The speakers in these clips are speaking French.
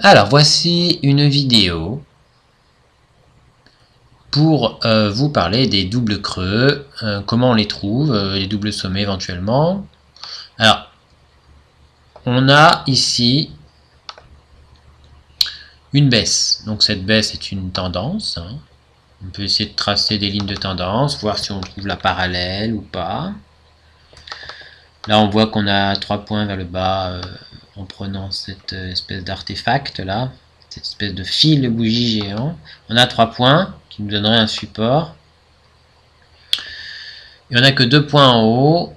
Alors, voici une vidéo pour vous parler des doubles creux, comment on les trouve, les doubles sommets éventuellement. Alors, on a ici une baisse. Donc cette baisse est une tendance. On peut essayer de tracer des lignes de tendance, voir si on trouve la parallèle ou pas. Là, on voit qu'on a 3 points vers le bas en prenant cette espèce d'artefact là, cette espèce de fil de bougie géant. On a 3 points qui nous donneraient un support. Et on n'a que 2 points en haut.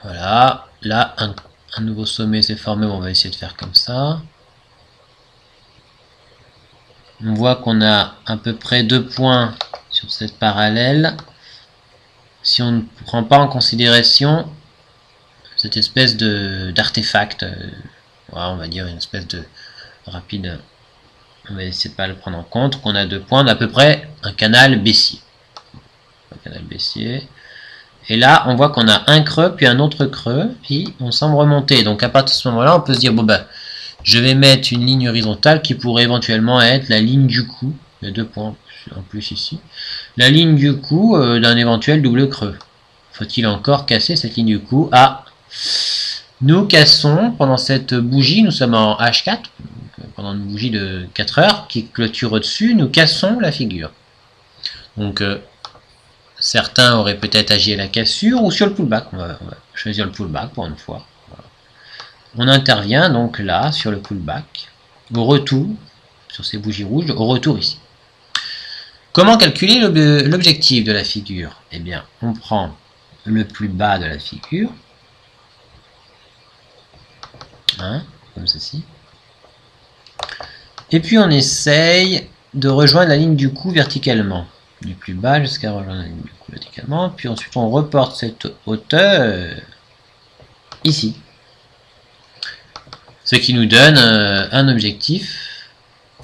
Voilà. Là, un nouveau sommet s'est formé. On va essayer de faire comme ça. On voit qu'on a à peu près 2 points sur cette parallèle. Si on ne prend pas en considération cette espèce d'artefact, voilà, on va dire une espèce de rapide, on va essayer de ne pas le prendre en compte, qu'on a 2 points d'à peu près un canal baissier. Un canal baissier. Et là, on voit qu'on a un creux, puis un autre creux, puis on semble remonter. Donc à partir de ce moment-là, on peut se dire, bon ben, je vais mettre une ligne horizontale qui pourrait éventuellement être la ligne du coup. Il y a 2 points en plus ici. La ligne du coup d'un éventuel double creux. Faut-il encore casser cette ligne du coup? Ah, nous cassons pendant cette bougie, nous sommes en H4, pendant une bougie de 4 heures qui clôture au-dessus, nous cassons la figure. Donc certains auraient peut-être agi à la cassure ou sur le pullback. On va choisir le pullback pour une fois. Voilà. On intervient donc là sur le pullback, au retour, sur ces bougies rouges, au retour ici. Comment calculer l'objectif de la figure? Eh bien, on prend le plus bas de la figure, comme ceci, et puis on essaye de rejoindre la ligne du coup verticalement, du plus bas jusqu'à rejoindre la ligne du coup verticalement, puis ensuite on reporte cette hauteur ici, ce qui nous donne un objectif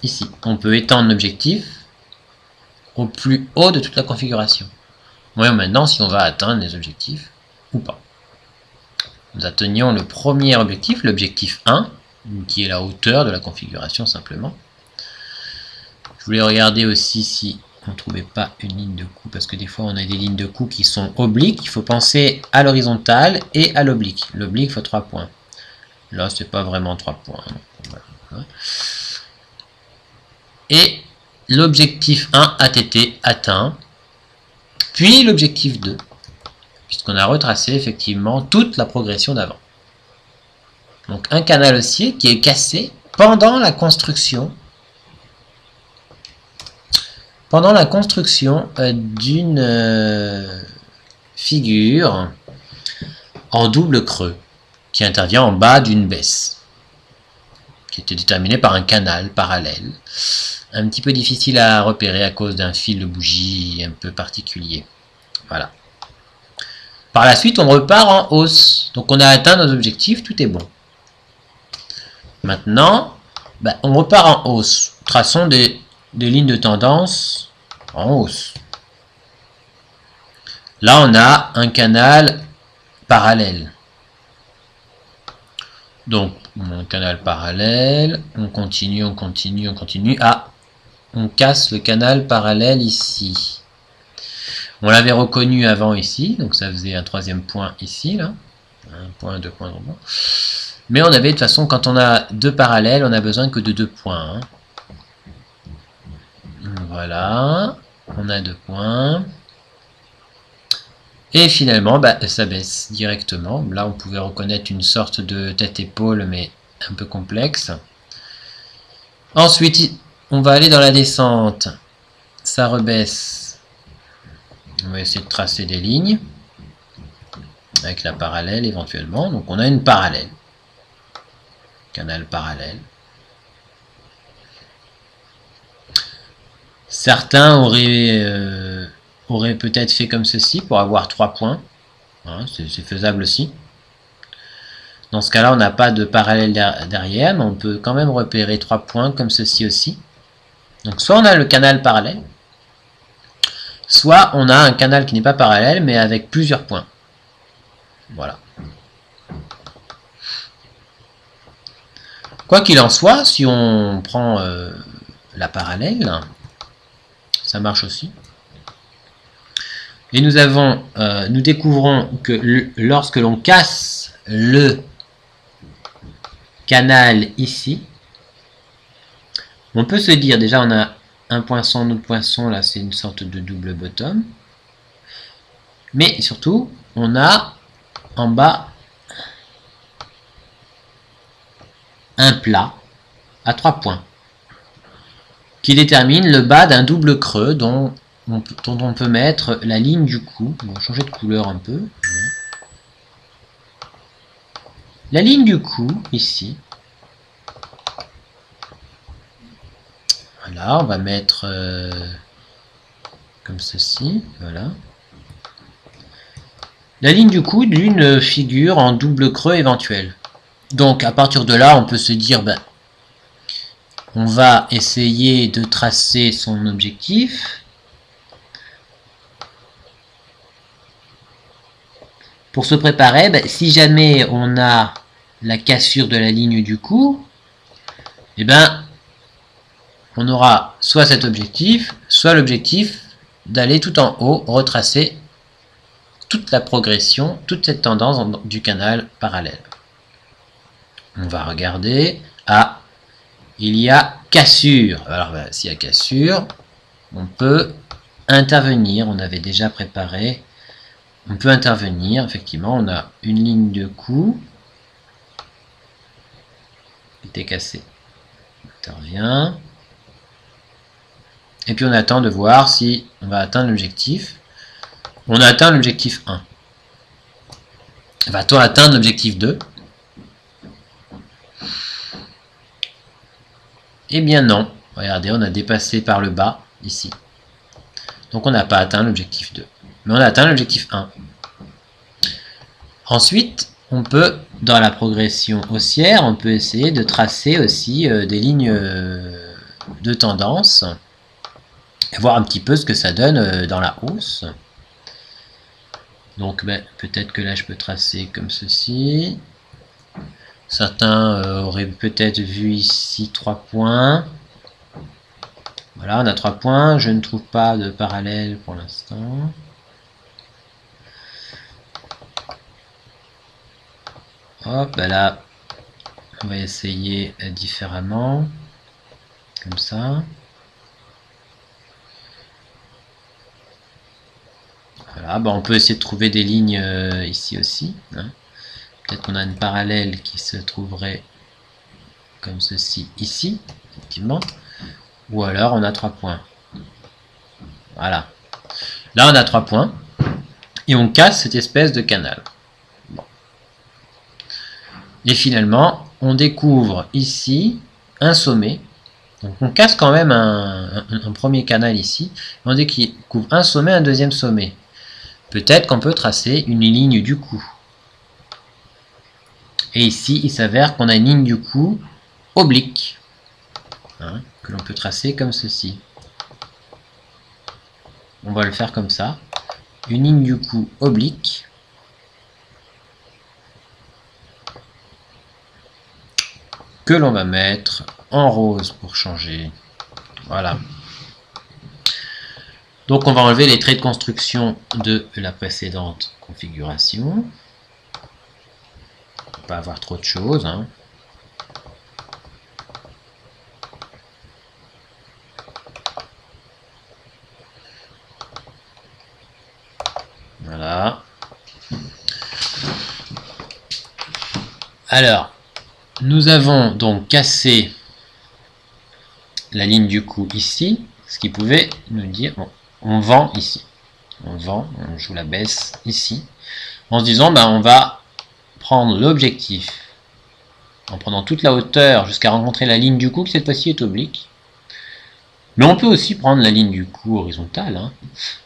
ici. On peut étendre l'objectif au plus haut de toute la configuration. Voyons maintenant si on va atteindre les objectifs ou pas. Nous atteignions le premier objectif, l'objectif 1, qui est la hauteur de la configuration simplement. Je voulais regarder aussi si on ne trouvait pas une ligne de coup, parce que des fois on a des lignes de coup qui sont obliques. Il faut penser à l'horizontale et à l'oblique. L'oblique, il faut 3 points. Là, c'est pas vraiment 3 points. Voilà. Et l'objectif 1 a été atteint, puis l'objectif 2, puisqu'on a retracé effectivement toute la progression d'avant. Donc un canal haussier qui est cassé pendant la construction d'une figure en double creux qui intervient en bas d'une baisse qui était déterminée par un canal parallèle, un petit peu difficile à repérer à cause d'un fil de bougie un peu particulier. Voilà. Par la suite, on repart en hausse. Donc on a atteint nos objectifs, tout est bon. Maintenant, on repart en hausse. Traçons des lignes de tendance en hausse. Là, on a un canal parallèle. Donc, un canal parallèle, on continue, on continue, on continue. Ah, on casse le canal parallèle ici. On l'avait reconnu avant ici, donc ça faisait un 3e point ici, là. 1 point, 2 points, bon. Mais on avait de toute façon, quand on a 2 parallèles, on a besoin que de 2 points. Voilà, on a 2 points. Et finalement, ça baisse directement. Là, on pouvait reconnaître une sorte de tête-épaule, mais un peu complexe. Ensuite, on va aller dans la descente. Ça rebaisse. On va essayer de tracer des lignes avec la parallèle éventuellement. Donc, on a une parallèle. Canal parallèle. Certains auraient peut-être fait comme ceci pour avoir 3 points. C'est faisable aussi. Dans ce cas-là, on n'a pas de parallèle derrière, mais on peut quand même repérer 3 points comme ceci aussi. Donc soit on a le canal parallèle, soit on a un canal qui n'est pas parallèle, mais avec plusieurs points. Voilà. Quoi qu'il en soit, si on prend la parallèle, ça marche aussi. Et nous découvrons que lorsque l'on casse le canal ici, on peut se dire, déjà on a un poinçon, un autre poinçon, là c'est une sorte de double bottom. Mais surtout, on a en bas un plat à 3 points qui détermine le bas d'un double creux dont on peut mettre la ligne du coup. On va changer de couleur un peu. La ligne du coup, ici. Voilà, on va mettre comme ceci. Voilà. La ligne du coup d'une figure en double creux éventuel. Donc à partir de là, on peut se dire, ben, on va essayer de tracer son objectif. Pour se préparer, ben, si jamais on a la cassure de la ligne du coup, eh ben, on aura soit cet objectif, soit l'objectif d'aller tout en haut, retracer toute la progression, toute cette tendance du canal parallèle. On va regarder. Ah, il y a cassure. Alors, ben, s'il y a cassure, on peut intervenir. On avait déjà préparé. On peut intervenir. Effectivement, on a une ligne de coup qui était cassée. On intervient. Et puis on attend de voir si on va atteindre l'objectif. On a atteint l'objectif 1. Va-t-on atteindre l'objectif 2? Eh bien non. Regardez, on a dépassé par le bas, ici. Donc on n'a pas atteint l'objectif 2. Mais on a atteint l'objectif 1. Ensuite, on peut, dans la progression haussière, on peut essayer de tracer aussi des lignes de tendance. Et voir un petit peu ce que ça donne dans la hausse. Donc ben, peut-être que là je peux tracer comme ceci. Certains auraient peut-être vu ici 3 points. Voilà, on a 3 points. Je ne trouve pas de parallèle pour l'instant. Hop, ben là, on va essayer différemment. Comme ça. Voilà, ben on peut essayer de trouver des lignes ici aussi. Hein. Peut-être qu'on a une parallèle qui se trouverait comme ceci ici, effectivement. Ou alors on a 3 points. Voilà. Là on a 3 points. Et on casse cette espèce de canal. Bon. Et finalement, on découvre ici un sommet. Donc on casse quand même un premier canal ici. On découvre un sommet, un deuxième sommet. Peut-être qu'on peut tracer une ligne du coup. Et ici, il s'avère qu'on a une ligne du coup oblique, hein, que l'on peut tracer comme ceci. On va le faire comme ça. Une ligne du coup oblique. Que l'on va mettre en rose pour changer. Voilà. Donc on va enlever les traits de construction de la précédente configuration. On va pas avoir trop de choses. Hein. Voilà. Alors, nous avons donc cassé la ligne du coup ici, ce qui pouvait nous dire, bon, on vend ici. On vend, on joue la baisse ici, en se disant, ben, on va prendre l'objectif en prenant toute la hauteur jusqu'à rencontrer la ligne du coup qui cette fois-ci est oblique. Mais on peut aussi prendre la ligne du coup horizontale. Hein.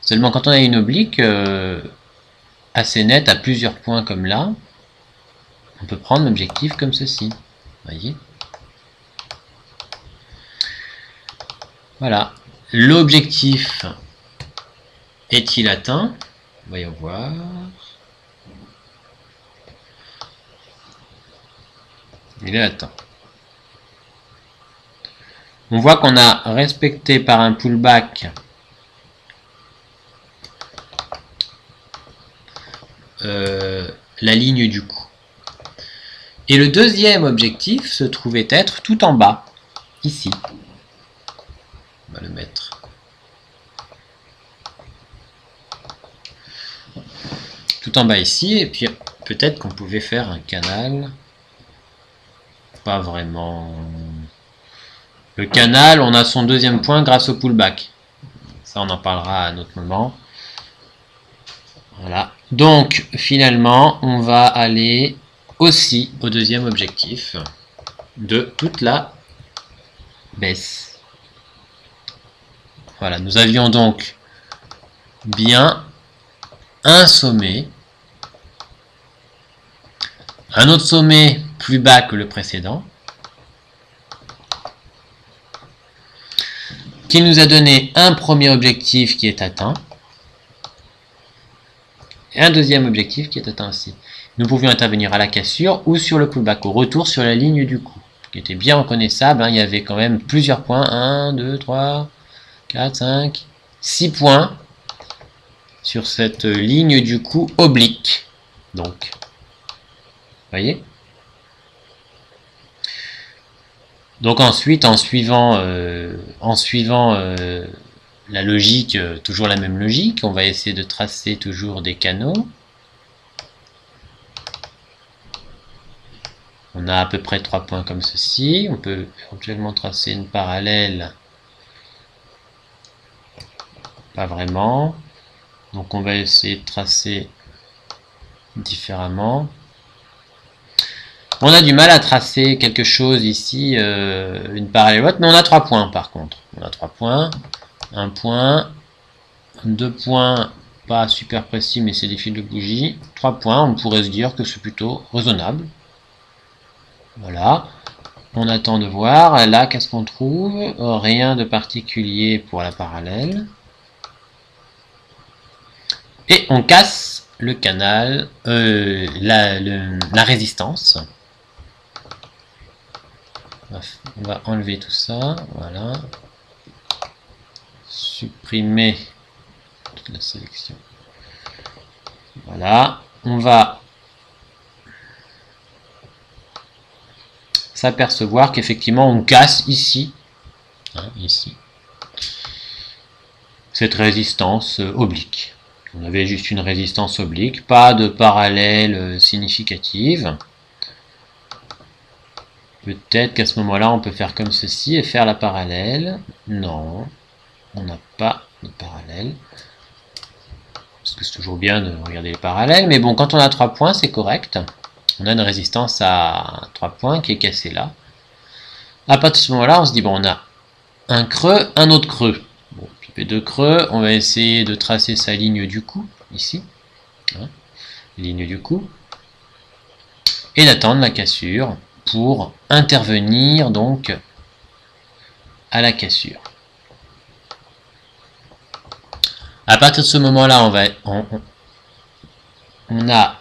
Seulement quand on a une oblique assez nette à plusieurs points comme là, on peut prendre l'objectif comme ceci. Voyez. Voilà. L'objectif est-il atteint? Voyons voir. Il est atteint. On voit qu'on a respecté par un pullback la ligne du coup. Et le deuxième objectif se trouvait être tout en bas, ici. On va le mettre. Tout en bas ici, et puis peut-être qu'on pouvait faire un canal. Pas vraiment. Le canal, on a son deuxième point grâce au pullback. Ça, on en parlera à un autre moment. Voilà. Donc, finalement, on va aller aussi au deuxième objectif de toute la baisse. Voilà, nous avions donc bien un sommet, un autre sommet plus bas que le précédent, qui nous a donné un premier objectif qui est atteint, et un deuxième objectif qui est atteint aussi. Nous pouvions intervenir à la cassure ou sur le pullback, au retour sur la ligne du coup, qui était bien reconnaissable. Il y avait quand même plusieurs points, 1, 2, 3, 4, 5, 6 points sur cette ligne du coup oblique. Donc, vous voyez? Donc ensuite, en suivant la logique, toujours la même logique, on va essayer de tracer toujours des canaux. On a à peu près 3 points comme ceci. On peut éventuellement tracer une parallèle. Pas vraiment. Donc on va essayer de tracer différemment. On a du mal à tracer quelque chose ici, une parallèle haute, mais on a 3 points par contre. On a 3 points. 1 point, 2 points, pas super précis, mais c'est des fils de bougie. 3 points, on pourrait se dire que c'est plutôt raisonnable. Voilà. On attend de voir. Là, qu'est-ce qu'on trouve? Rien de particulier pour la parallèle. Et on casse le canal, la résistance. On va enlever tout ça. Voilà. Supprimer toute la sélection. Voilà. On va s'apercevoir qu'effectivement on casse ici, ici, cette résistance oblique. On avait juste une résistance oblique, pas de parallèle significative. Peut-être qu'à ce moment-là, on peut faire comme ceci et faire la parallèle. Non, on n'a pas de parallèle. Parce que c'est toujours bien de regarder les parallèles. Mais bon, quand on a 3 points, c'est correct. On a une résistance à 3 points qui est cassée là. À partir de ce moment-là, on se dit, bon, on a un creux, un autre creux. Bon, ça fait 2 creux. On va essayer de tracer sa ligne du coup, ici. Ligne du coup. Et d'attendre la cassure pour intervenir donc à la cassure. À partir de ce moment-là, on a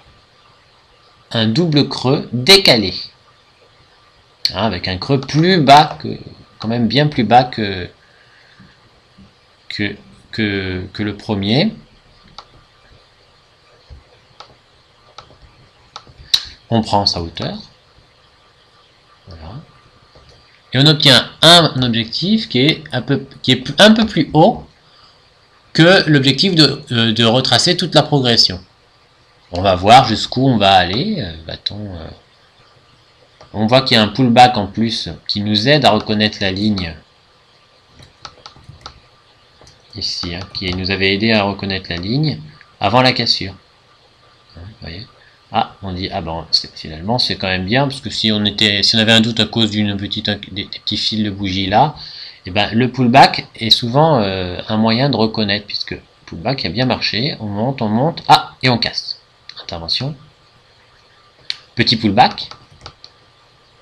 un double creux décalé, avec un creux plus bas que, quand même bien plus bas que le premier. On prend sa hauteur. Voilà. Et on obtient un objectif qui est un peu plus haut que l'objectif de retracer toute la progression. On va voir jusqu'où on va aller. On voit qu'il y a un pullback en plus qui nous aide à reconnaître la ligne ici, qui nous avait aidé à reconnaître la ligne avant la cassure. Vous voyez ? Ah, on dit, ah ben, finalement, c'est quand même bien, parce que si on avait un doute à cause des petits fils de bougie là, et ben, le pullback est souvent un moyen de reconnaître, puisque le pullback a bien marché, on monte, ah, et on casse. Intervention. Petit pullback.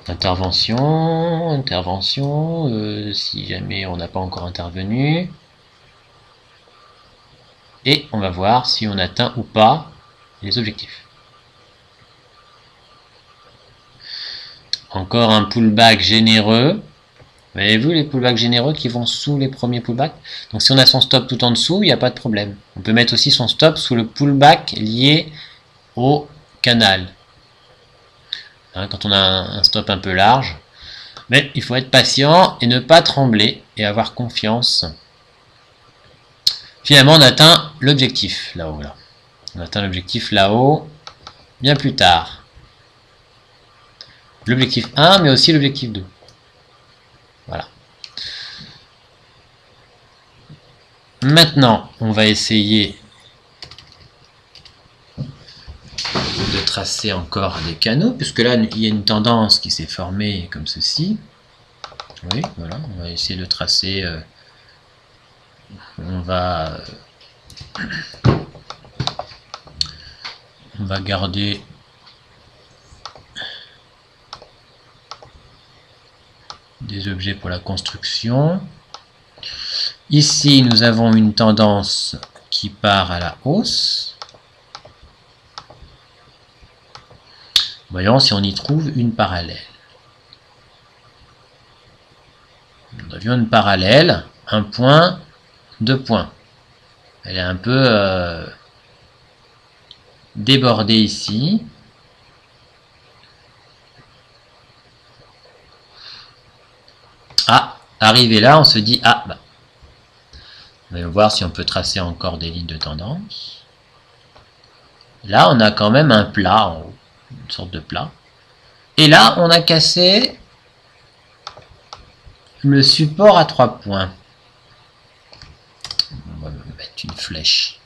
Intervention, si jamais on n'a pas encore intervenu. Et on va voir si on atteint ou pas les objectifs. Encore un pullback généreux. Vous avez vu les pullbacks généreux qui vont sous les premiers pullbacks? Donc si on a son stop tout en dessous, il n'y a pas de problème. On peut mettre aussi son stop sous le pullback lié au canal. Hein, quand on a un stop un peu large. Mais il faut être patient et ne pas trembler et avoir confiance. Finalement, on atteint l'objectif là-haut. Là. On atteint l'objectif là-haut bien plus tard. L'objectif 1, mais aussi l'objectif 2. Voilà. Maintenant, on va essayer de tracer encore des canaux, puisque là, il y a une tendance qui s'est formée comme ceci. Oui, voilà, on va essayer de tracer. On va garder des objets pour la construction. Ici, nous avons une tendance qui part à la hausse. Voyons si on y trouve une parallèle. Nous avions une parallèle, un point, 2 points. Elle est un peu débordée ici. Ah, arrivé là, on se dit, ah, bah. On va voir si on peut tracer encore des lignes de tendance. Là, on a quand même un plat en haut, une sorte de plat. Et là, on a cassé le support à 3 points. On va mettre une flèche.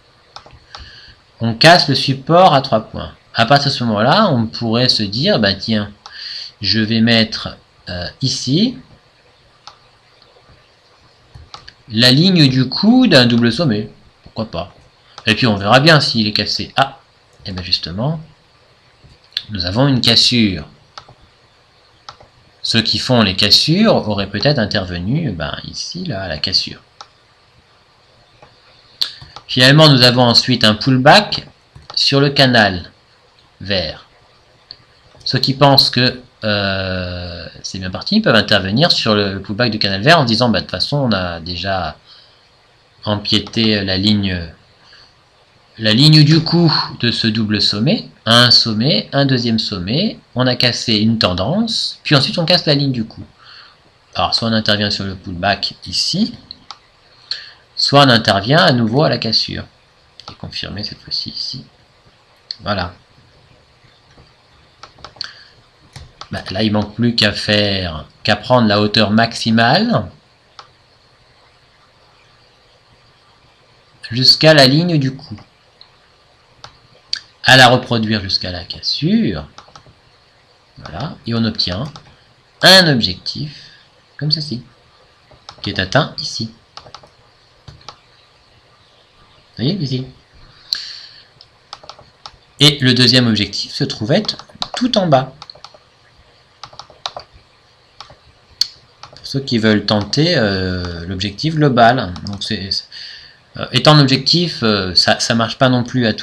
On casse le support à 3 points. À partir de ce moment-là, on pourrait se dire, bah tiens, je vais mettre ici la ligne du coup d'un double sommet. Pourquoi pas? Et puis on verra bien s'il est cassé. Ah, et bien justement, nous avons une cassure. Ceux qui font les cassures auraient peut-être intervenu ici, là, à la cassure. Finalement, nous avons ensuite un pullback sur le canal vert. Ceux qui pensent que c'est bien parti peuvent intervenir sur le pullback du canal vert en disant de toute façon on a déjà empiété la ligne du coup de ce double sommet, un deuxième sommet, on a cassé une tendance, puis ensuite on casse la ligne du coup. Alors soit on intervient sur le pullback ici, soit on intervient à nouveau à la cassure. Et confirmé cette fois-ci ici. Voilà. Là, il manque plus qu'à prendre la hauteur maximale jusqu'à la ligne du coup. À la reproduire jusqu'à la cassure. Voilà. Et on obtient un objectif comme ceci, qui est atteint ici. Vous voyez ici. Et le deuxième objectif se trouvait tout en bas. Ceux qui veulent tenter l'objectif global. Donc étant l'objectif, ça marche pas non plus à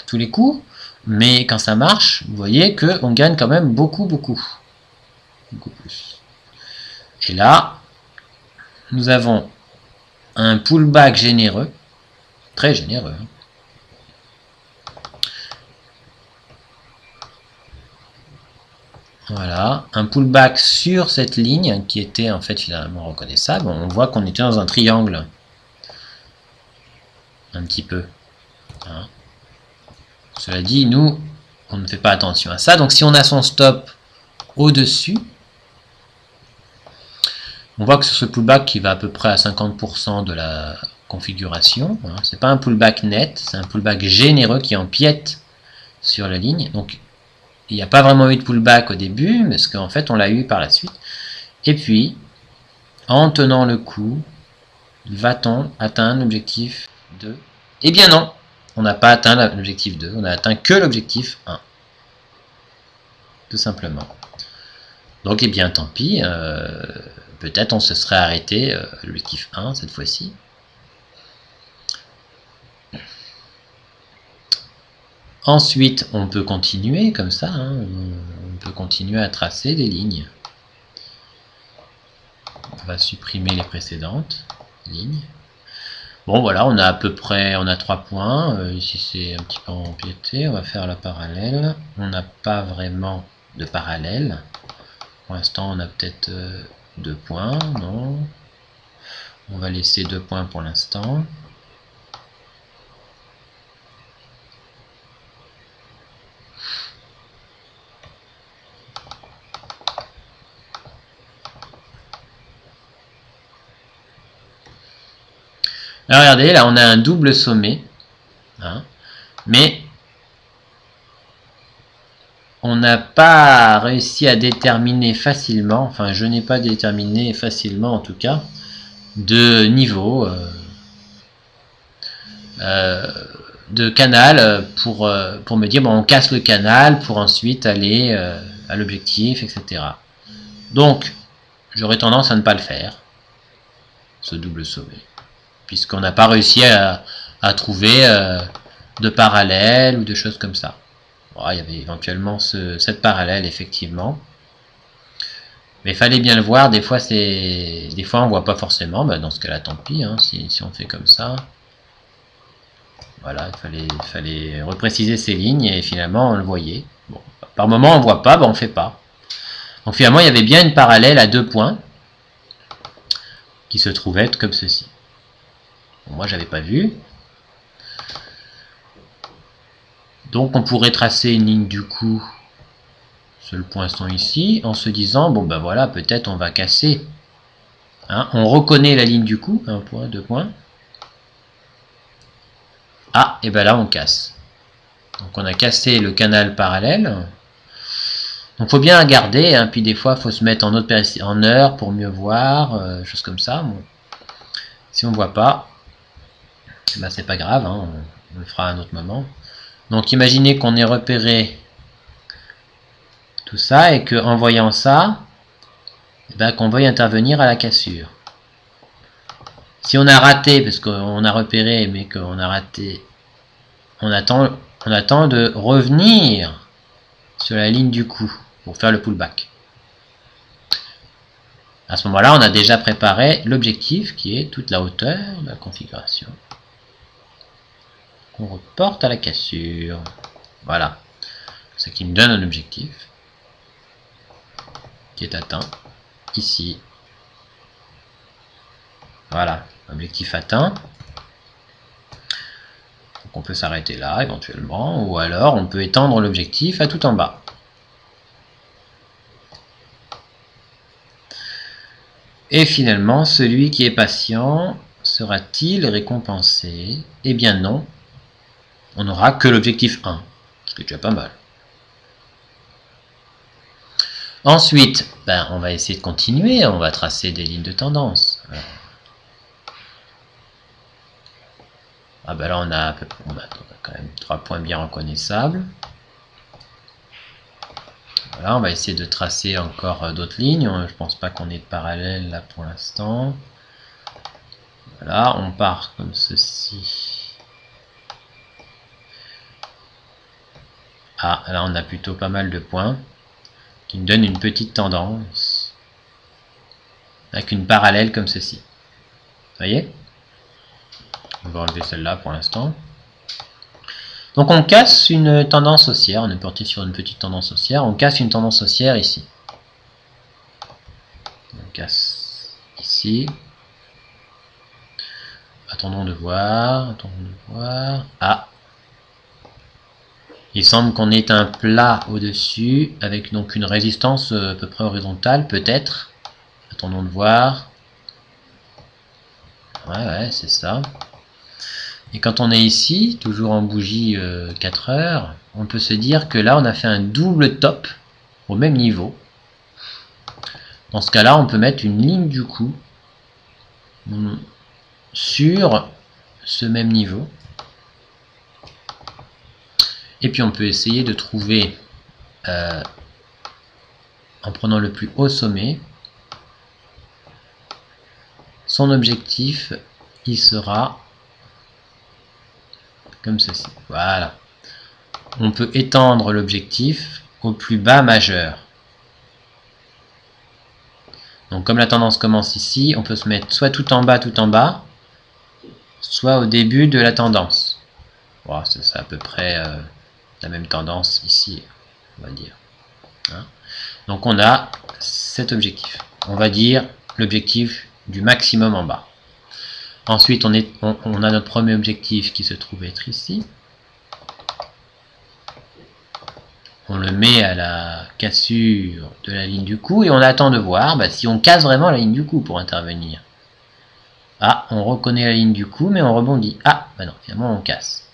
tous les coups, mais quand ça marche, vous voyez qu'on gagne quand même beaucoup plus. Et là, nous avons un pullback généreux, très généreux. Voilà, un pullback sur cette ligne qui était en fait finalement reconnaissable. On voit qu'on était dans un triangle. Un petit peu. Hein. Cela dit, nous, on ne fait pas attention à ça. Donc si on a son stop au-dessus, on voit que sur ce pullback qui va à peu près à 50% de la configuration, hein, c'est pas un pullback net, c'est un pullback généreux qui empiète sur la ligne. Donc il n'y a pas vraiment eu de pullback au début, parce qu'en fait on l'a eu par la suite. Et puis, en tenant le coup, va-t-on atteindre l'objectif 2? Eh bien non, on n'a pas atteint l'objectif 2, on a atteint que l'objectif 1. Tout simplement. Donc eh bien tant pis, peut-être on se serait arrêté à l'objectif 1 cette fois-ci. Ensuite, on peut continuer comme ça, hein, on peut continuer à tracer des lignes. On va supprimer les précédentes lignes. Bon voilà, on a à peu près, on a 3 points. Ici c'est un petit peu empiété. On va faire la parallèle. On n'a pas vraiment de parallèle. Pour l'instant, on a peut-être 2 points. Non. On va laisser 2 points pour l'instant. Alors regardez, là on a un double sommet, hein, mais on n'a pas réussi à déterminer facilement, enfin je n'ai pas déterminé facilement en tout cas, de niveau de canal pour me dire bon on casse le canal pour ensuite aller à l'objectif, etc. Donc j'aurais tendance à ne pas le faire, ce double sommet, puisqu'on n'a pas réussi à trouver de parallèle ou de choses comme ça. Bon, il y avait éventuellement cette parallèle, effectivement. Mais il fallait bien le voir, des fois on voit pas forcément, bah, dans ce cas-là tant pis, hein, si on fait comme ça. Voilà, il fallait repréciser ces lignes et finalement on le voyait. Bon, par moment on voit pas, bah, on fait pas. Donc finalement il y avait bien une parallèle à 2 points qui se trouvait comme ceci. Bon, moi j'avais pas vu. Donc on pourrait tracer une ligne du coup, seul point sont ici, en se disant, bon ben voilà, peut-être on va casser. Hein, on reconnaît la ligne du coup, 1 point, 2 points. Ah, et ben là on casse. Donc on a cassé le canal parallèle. Donc faut bien regarder, hein, puis des fois il faut se mettre en heure pour mieux voir, choses comme ça. Bon. Si on ne voit pas, ben c'est pas grave, hein, on le fera à un autre moment. Donc imaginez qu'on ait repéré tout ça et qu'en voyant ça, ben, qu'on veuille intervenir à la cassure. Si on a raté, parce qu'on a repéré mais qu'on a raté, on attend de revenir sur la ligne du coup pour faire le pullback. À ce moment-là, on a déjà préparé l'objectif qui est toute la hauteur de la configuration. On reporte à la cassure. Voilà. Ce qui me donne un objectif qui est atteint ici. Voilà, objectif atteint. Donc on peut s'arrêter là éventuellement, ou alors on peut étendre l'objectif à tout en bas. Et finalement, celui qui est patient sera-t-il récompensé? Eh bien non, on n'aura que l'objectif 1, ce qui est déjà pas mal. Ensuite, ben, on va essayer de continuer, on va tracer des lignes de tendance. Ah ben là on a quand même 3 points bien reconnaissables. Voilà, on va essayer de tracer encore d'autres lignes. Je pense pas qu'on ait de parallèle là pour l'instant. Voilà, on part comme ceci. Ah, là on a plutôt pas mal de points qui nous donnent une petite tendance avec une parallèle comme ceci. Vous voyez? On va enlever celle-là pour l'instant. Donc on casse une tendance haussière, on est parti sur une petite tendance haussière, on casse une tendance haussière ici. On casse ici. Attendons de voir, Ah, il semble qu'on ait un plat au-dessus, avec donc une résistance à peu près horizontale, peut-être. Attendons de voir. Ouais, c'est ça. Et quand on est ici, toujours en bougie 4 heures, on peut se dire que là, on a fait un double top au même niveau. Dans ce cas-là, on peut mettre une ligne du coup sur ce même niveau. Et puis on peut essayer de trouver, en prenant le plus haut sommet, son objectif, il sera comme ceci. Voilà. On peut étendre l'objectif au plus bas majeur. Donc comme la tendance commence ici, on peut se mettre soit tout en bas, soit au début de la tendance. Bon, c'est à peu près la même tendance ici, on va dire. Hein. Donc on a cet objectif. On va dire l'objectif du maximum en bas. Ensuite, on a notre premier objectif qui se trouve être ici. On le met à la cassure de la ligne du coup et on attend de voir si on casse vraiment la ligne du coup pour intervenir. Ah, on reconnaît la ligne du coup mais on rebondit. Ah, non, finalement on casse.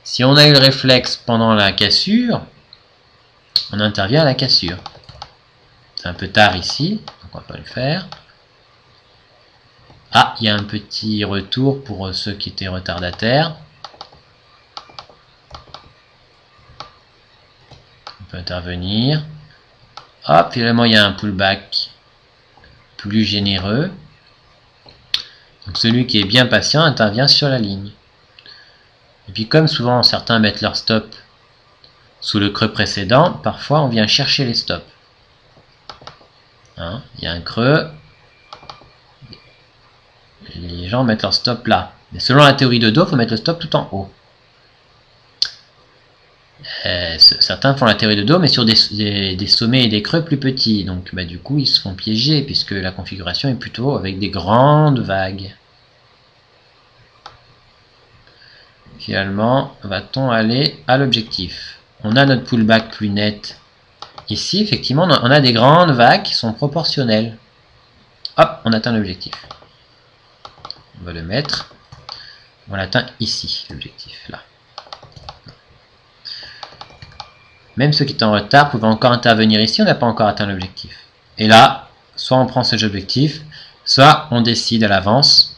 Si on a eu le réflexe pendant la cassure, on intervient à la cassure. C'est un peu tard ici, donc on va pas le faire. Ah, il y a un petit retour pour ceux qui étaient retardataires. On peut intervenir. Hop, finalement il y a un pullback plus généreux. Donc celui qui est bien patient intervient sur la ligne. Et puis comme souvent certains mettent leur stop sous le creux précédent, parfois on vient chercher les stops. Hein, il y a un creux. Les gens mettent leur stop là. Mais selon la théorie de dos, il faut mettre le stop tout en haut. Certains font la théorie de dos, mais sur des sommets et des creux plus petits. Donc du coup, ils se font piéger, puisque la configuration est plutôt avec des grandes vagues. Finalement, va-t-on aller à l'objectif? On a notre pullback plus net. Ici, effectivement, on a des grandes vagues qui sont proportionnelles. Hop, on atteint l'objectif. On va le mettre. On l'atteint ici, l'objectif, là. Même ceux qui étaient en retard pouvaient encore intervenir ici, on n'a pas encore atteint l'objectif. Et là, soit on prend cet objectif, soit on décide à l'avance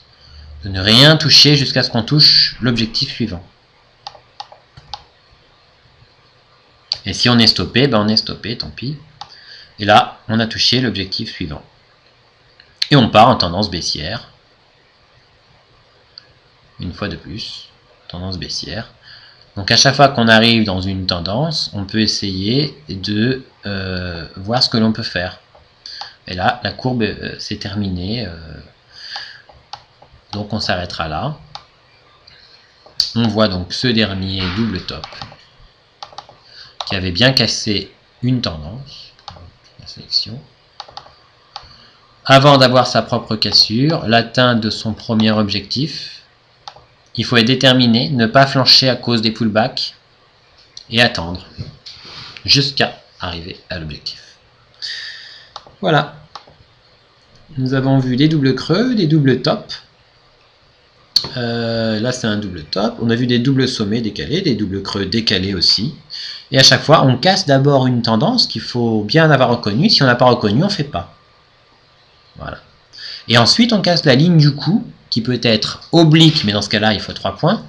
de ne rien toucher jusqu'à ce qu'on touche l'objectif suivant. Et si on est stoppé, on est stoppé, tant pis. Et là, on a touché l'objectif suivant. Et on part en tendance baissière. Une fois de plus, tendance baissière. Donc à chaque fois qu'on arrive dans une tendance, on peut essayer de voir ce que l'on peut faire. Et là, la courbe s'est terminée. Donc on s'arrêtera là. On voit donc ce dernier double top qui avait bien cassé une tendance. La sélection. Avant d'avoir sa propre cassure, l'atteinte de son premier objectif. Il faut être déterminé, ne pas flancher à cause des pullbacks et attendre jusqu'à arriver à l'objectif. Voilà. Nous avons vu des doubles creux, des doubles tops. Là, c'est un double top. On a vu des doubles sommets décalés, des doubles creux décalés aussi. Et à chaque fois, on casse d'abord une tendance qu'il faut bien avoir reconnue. Si on n'a pas reconnu, on ne fait pas. Voilà. Et ensuite, on casse la ligne du coup, qui peut être oblique, mais dans ce cas-là, il faut 3 points.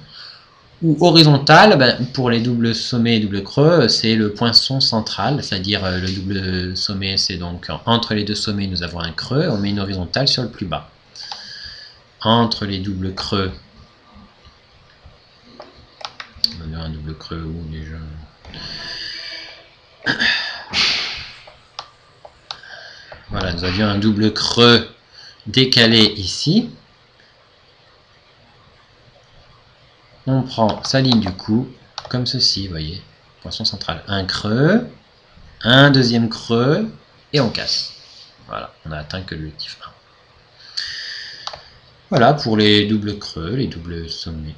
Ou horizontale, pour les doubles sommets et doubles creux, c'est le poinçon central, c'est-à-dire le double sommet, c'est donc entre les deux sommets, nous avons un creux, on met une horizontale sur le plus bas. Entre les doubles creux, on a un double creux où déjà... Voilà, nous avions un double creux décalé ici. On prend sa ligne du coup, comme ceci, vous voyez, poinçon central, un creux, un deuxième creux, et on casse. Voilà, on a atteint que l'objectif 1. Voilà pour les doubles creux, les doubles sommets.